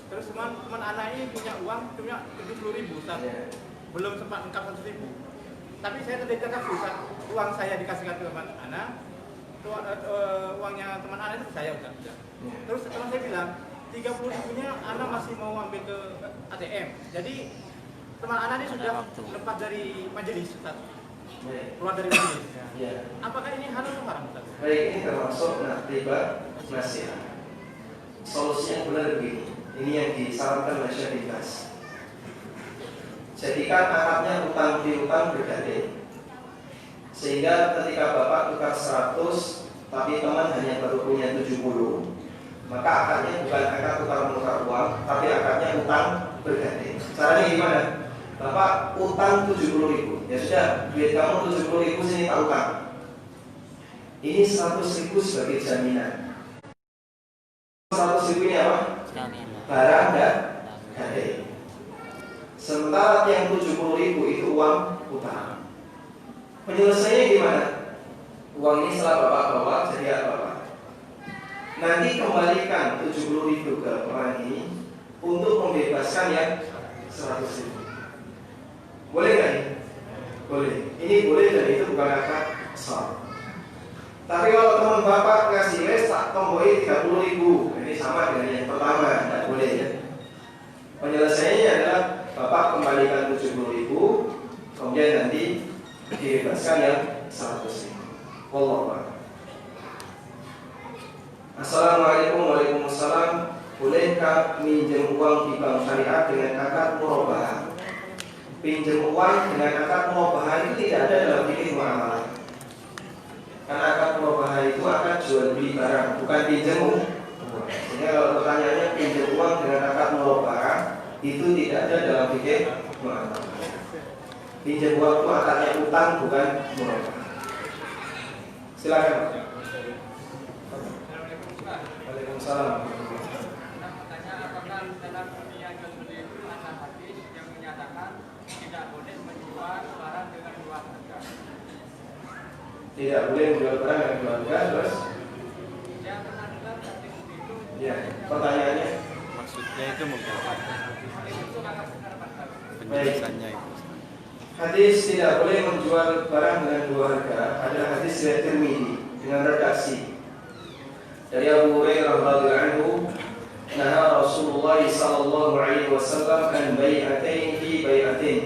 Terus teman anak ini punya uang punya 70.000, Ustaz. Belum sempat lengkap 100.000. Tapi saya tidak kasih, Ustaz. Uang saya dikasihkan ke teman anak. Uangnya teman anak itu saya, Ustaz. Terus teman saya bilang, 30.000-nya Ana masih mau ambil ke ATM. Jadi teman Ana ini sudah lepas dari majelis, Ustaz. Keluar dari majelis. Ya. Apakah ini halal atau haram, Ustaz? Baik, ini termasuk riba nasihat. Solusinya benar begini. Ini yang disarankan oleh Syekh Ibn Baz. Jadikan akadnya utang piutang bergandeng. Sehingga ketika Bapak tukar 100, tapi teman hanya baru punya 70, maka akadnya bukan akad tukar-menukar uang, tapi akadnya utang bergandeng. Caranya gimana? Bapak utang 70.000, ya sudah, duit kamu 70.000 sini tak utang. Ini 100.000 sebagai jaminan. 100.000 ini apa? Jaminan. Barang dan gandeng. Sementara yang 70.000 itu uang utang. Penyelesaiannya gimana? Uang ini setelah Bapak bawa jadi apa? Nanti kembalikan 70.000 ke orang ini untuk membebaskan yang 100.000. Boleh nggak ini? Boleh. Ini boleh dan itu bukan akad sah. Tapi kalau teman Bapak ngasih les tak tomboi 30.000, ini sama dengan yang pertama, tidak boleh ya. Penyelesaiannya adalah Bapak kembalikan 70.000, kemudian nanti dibebaskan yang 100.000. Wallahu a'lam. Assalamualaikum warahmatullahi wabarakatuh. Bolehkah minjem uang di bank syariah dengan akad murabahah? Pinjam uang dengan akad murabahah itu tidak ada dalam fikih muamalah. Karena akad murabahah itu akan jual beli barang, bukan pinjam uang. Sehingga kalau pertanyaannya pinjam uang dengan akad murabahah itu tidak ada dalam fikih muamalah. Pinjam uang itu akadnya utang, bukan murabahah. Silakan. Waalaikumsalam. Makanya apakah dalam dunia jual beli itu ada hadis yang menyatakan tidak boleh menjual barang dengan dua harga? Tidak boleh menjual barang dengan dua harga, terus? Saya pernah dengar hadis itu. Ya, pertanyaannya. Maksudnya itu mungkin Itu akan benar pada. penjelasannya itu. Hadis tidak boleh menjual barang dengan dua harga adalah hadis riwayat Tirmidzi dengan redaksi dari Abu Hurairah radhiyallahu anhu, "Naha Rasulullah sallallahu alaihi wasallam an bai'atain fi bai'atin."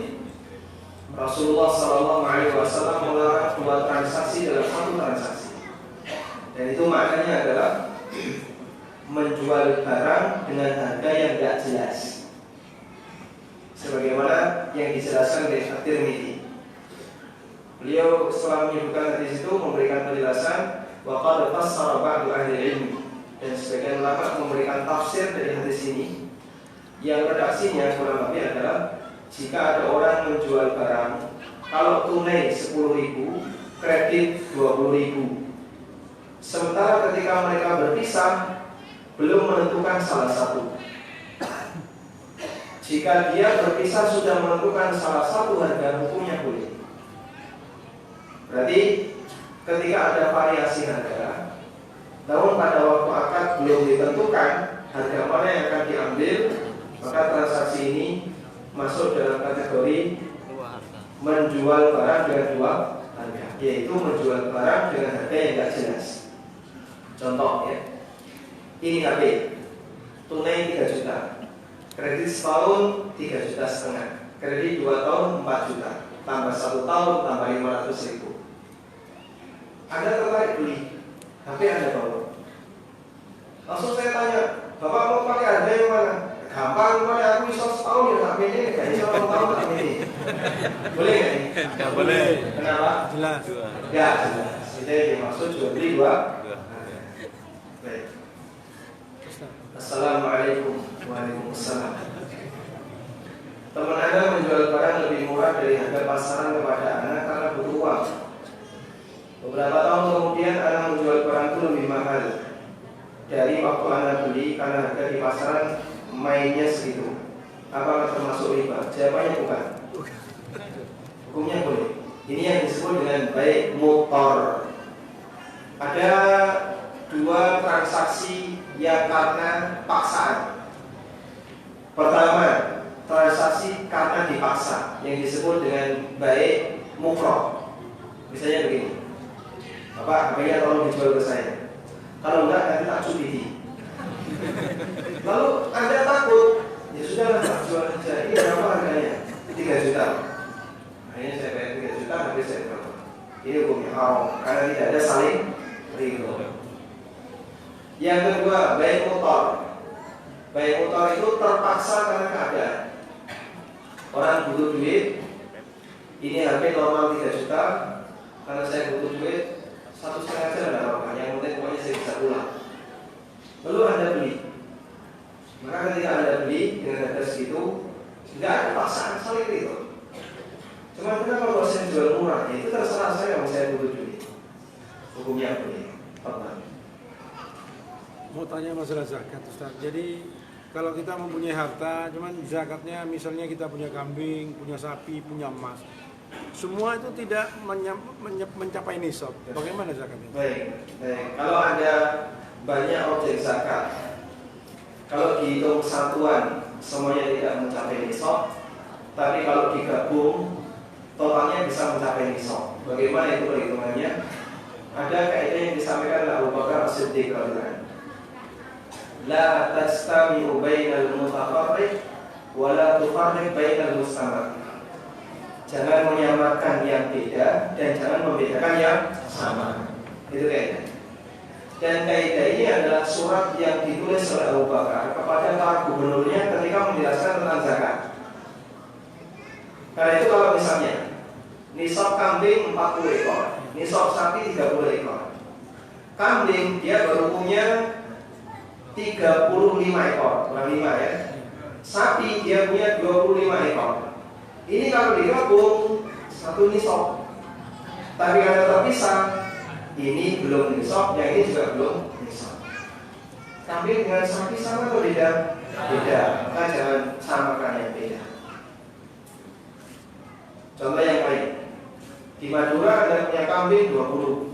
Rasulullah sallallahu alaihi wasallam melarang dua transaksi dalam satu transaksi. Dan itu maknanya adalah menjual barang dengan harga yang tidak jelas. Sebagaimana yang dijelaskan oleh At-Tirmidzi. Beliau setelah menyebutkan hadis itu memberikan penjelasan wa qad fassara ba'du ahli ilmi, dan sebagian ulama memberikan tafsir dari hadis ini yang redaksinya kurang lebih adalah jika ada orang menjual barang, kalau tunai 10.000, kredit 20.000. Sementara ketika mereka berpisah belum menentukan salah satu. Jika dia berpisah sudah menentukan salah satu harga, hukumnya boleh. Berarti ketika ada variasi harga, namun pada waktu akad belum ditentukan harga mana yang akan diambil, maka transaksi ini masuk dalam kategori Dua harga. menjual barang dengan dua harga, yaitu menjual barang dengan harga yang tidak jelas. Contoh ya, ini HP tunai 3 juta, kredit setahun 3,5 juta, kredit 2 tahun 4 juta, tambah 1 tahun tambah 500.000. Anda tertarik beli, tapi Anda bawa. Langsung saya tanya, Bapak mau pakai harga yang mana? Gampang, pakai aku bisa setahun ya, HP ini nggak bisa 1 tahun HP ini. Boleh nggak ini? Nggak boleh. Kenapa? Jelas. Ya, jelas. Itu yang dimaksud jual beli dua. Baik. Assalamualaikum warahmatullahi wabarakatuh. Teman Anda menjual barang lebih murah dari harga pasaran kepada Anda karena butuh uang. Beberapa tahun kemudian Anda menjual barang itu lebih mahal dari waktu Anda beli karena harga di pasaran mainnya segitu. Apakah termasuk riba? Jawabannya bukan. Hukumnya boleh. Ini yang disebut dengan baik motor. Ada dua transaksi yang karena paksaan. Pertama, transaksi karena dipaksa yang disebut dengan baik mukroh. Misalnya begini, Bapak, HP-nya tolong dijual ke saya. Kalau enggak, nanti tak cubiti. Lalu Anda takut, ya sudah lah Pak, jual aja. Ini berapa harganya? 3 juta. Akhirnya saya bayar 3 juta, habis saya berapa? Ini hukumnya haram, karena tidak ada saling ridho. Yang kedua, baik motor. Baik motor itu terpaksa karena keadaan. Orang butuh duit, ini harga normal 3 juta, karena saya butuh duit 1,5 juta tidak apa-apa. Yang penting pokoknya saya bisa pulang. Lalu Anda beli. Maka ketika Anda beli dengan harga segitu, tidak ada paksaan saling ridho. Cuma kenapa kalau saya jual murah? Ya, itu terserah saya kalau saya butuh duit. Hukumnya boleh. Mau tanya masalah zakat, Ustaz. Jadi kalau kita mempunyai harta, cuman zakatnya misalnya kita punya kambing, punya sapi, punya emas, semua itu tidak mencapai nisab. Bagaimana zakatnya? Baik. Kalau ada banyak objek zakat, kalau dihitung satuan semuanya tidak mencapai nisab, tapi kalau digabung totalnya bisa mencapai nisab. Bagaimana itu perhitungannya? Ada kaidah yang disampaikan oleh Abu Bakar As-Siddiq radhiyallahu anhu. La tastami'u bainal mutafarriq wa la tufarriq bainal mustamar. Jangan menyamakan yang beda dan jangan membedakan yang sama. Itu kaidah. Dan kaidah ini adalah surat yang ditulis oleh Abu Bakar kepada para gubernurnya ketika menjelaskan tentang zakat. Karena itu kalau misalnya nisab kambing 40 ekor, nisab sapi 30 ekor. Kambing dia baru punya 35 ekor, kurang 5 ya. Sapi dia punya 25 ekor. Ini kalau digabung satu nisab. Tapi kalau terpisah, ini belum nisab, yang ini juga belum nisab. Kambing dengan sapi sama atau beda? Beda. Maka jangan samakan yang beda. Contoh yang lain. Di Madura Anda punya kambing 20.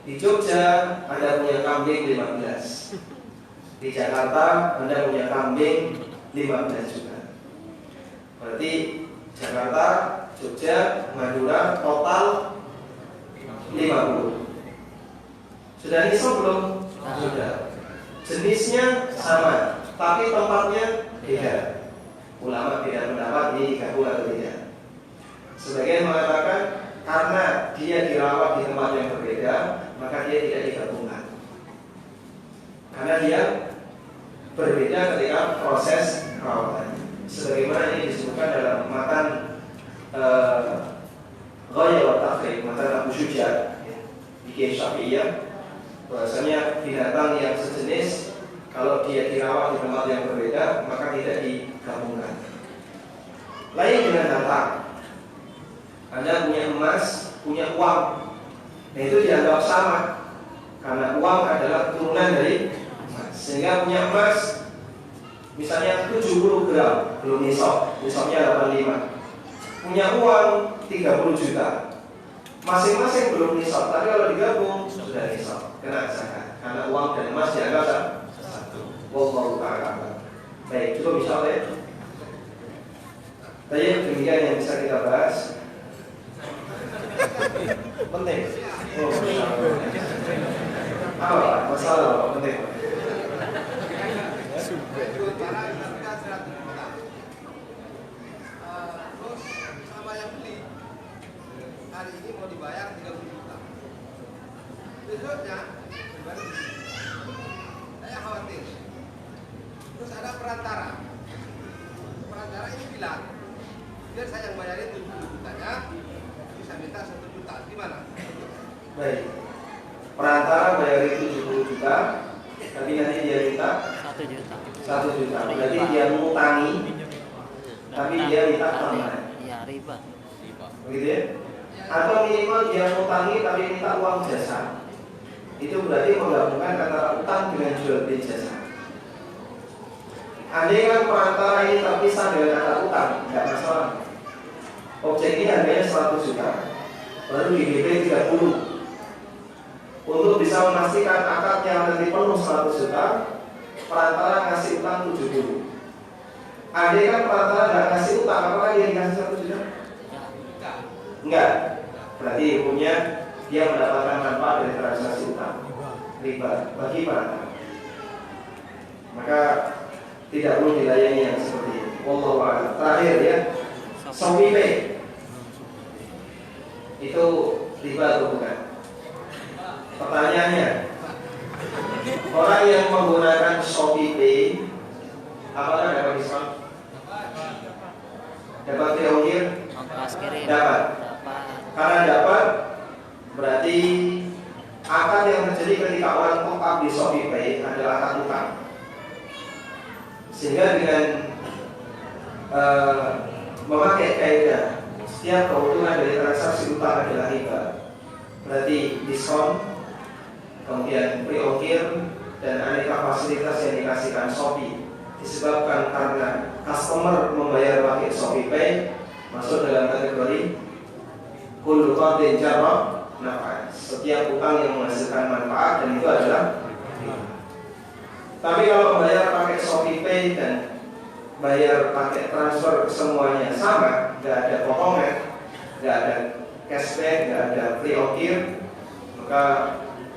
Di Jogja Anda punya kambing 15. Di Jakarta Anda punya kambing 15 juga. Berarti Jakarta, Jogja, Madura total 50. Sudah nisab belum? Sudah. Jenisnya sama, tapi tempatnya beda. Ulama beda pendapat ini digabung atau tidak. Sebagian mengatakan karena dia dirawat di tempat yang berbeda, maka dia tidak digabungkan. Karena dia berbeda ketika proses perawatan. Sebagaimana ini disebutkan dalam matan Ghaya wa Tafriq, matan Abu Syuja di Kiai Syafi'iyah, bahwasanya binatang yang sejenis kalau dia dirawat di tempat yang berbeda, maka tidak digabungkan. Lain dengan harta. Anda punya emas, punya uang, nah itu dianggap sama karena uang adalah keturunan dari emas. Sehingga punya emas misalnya 70 gram belum nisab, nisabnya 85. Punya uang 30 juta, masing-masing belum nisab, tapi kalau digabung sudah nisab, kena zakat karena uang dan emas dianggap satu. Wallahu ta'ala. Baik, cukup misalnya. Tadi demikian yang bisa kita bahas. Penting. Oh, apa masalah penting? Terus sama yang beli hari ini mau dibayar 30 juta. Besoknya saya khawatir. Terus ada perantara. Perantara ini bilang, biar saya yang bayarin 70 jutanya, bisa minta 1 juta. Gimana? Baik. Perantara bayar itu 70 juta, tapi nanti dia minta 1 juta. 1 juta. Berarti dia mengutangi, tapi dia minta tambahan. Iya, riba. Begitu ya? Atau minimal dia mengutangi tapi minta uang jasa. Itu berarti menggabungkan antara utang dengan jual beli jasa. Andai kan perantara ini terpisah dengan kata utang, tidak masalah. Objek ini harganya 100 juta, baru di DP 30. Untuk bisa memastikan akadnya nanti penuh 100 juta, perantara ngasih utang 70. Andai kan perantara tidak ngasih utang, apakah dia dikasih 1 juta? Enggak. Berarti hukumnya dia mendapatkan manfaat dari transaksi utang, riba bagi perantara. maka tidak perlu dilayani yang seperti ini. Wallahu a'lam. Terakhir ya, Shopee Pay itu riba atau bukan? Pertanyaannya, orang yang menggunakan Shopee Pay apakah dapat diskon? Dapat free ongkir? ongkos kirim Dapat. dapat. Karena dapat, berarti akad yang terjadi ketika orang top up di Shopee Pay adalah akad utang. Sehingga dengan memakai kaidah setiap keuntungan dari transaksi utang adalah riba, berarti diskon, kemudian free ongkir, dan aneka fasilitas yang dikasihkan Shopee disebabkan karena customer membayar pakai Shopee Pay masuk dalam kategori kullu qardin jarra naf'an, setiap utang yang menghasilkan manfaat, dan itu adalah riba. Tapi kalau membayar pakai Shopee Pay dan bayar pakai transfer semuanya sama, nggak ada potongan, nggak ada cashback, nggak ada free ongkir, maka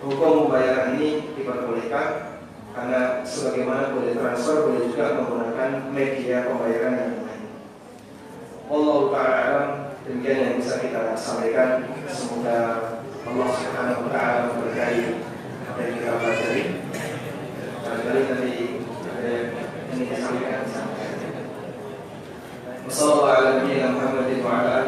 hukum pembayaran ini diperbolehkan karena sebagaimana boleh transfer, boleh juga menggunakan media pembayaran yang lain. Wallahu ta'ala alam. Demikian yang bisa kita sampaikan. Semoga Allah Subhanahu wa ta'ala memberkahi apa yang kita pelajari. Barangkali tadi ada yang ingin disampaikan. Wassalamualaikum warahmatullahi wabarakatuh.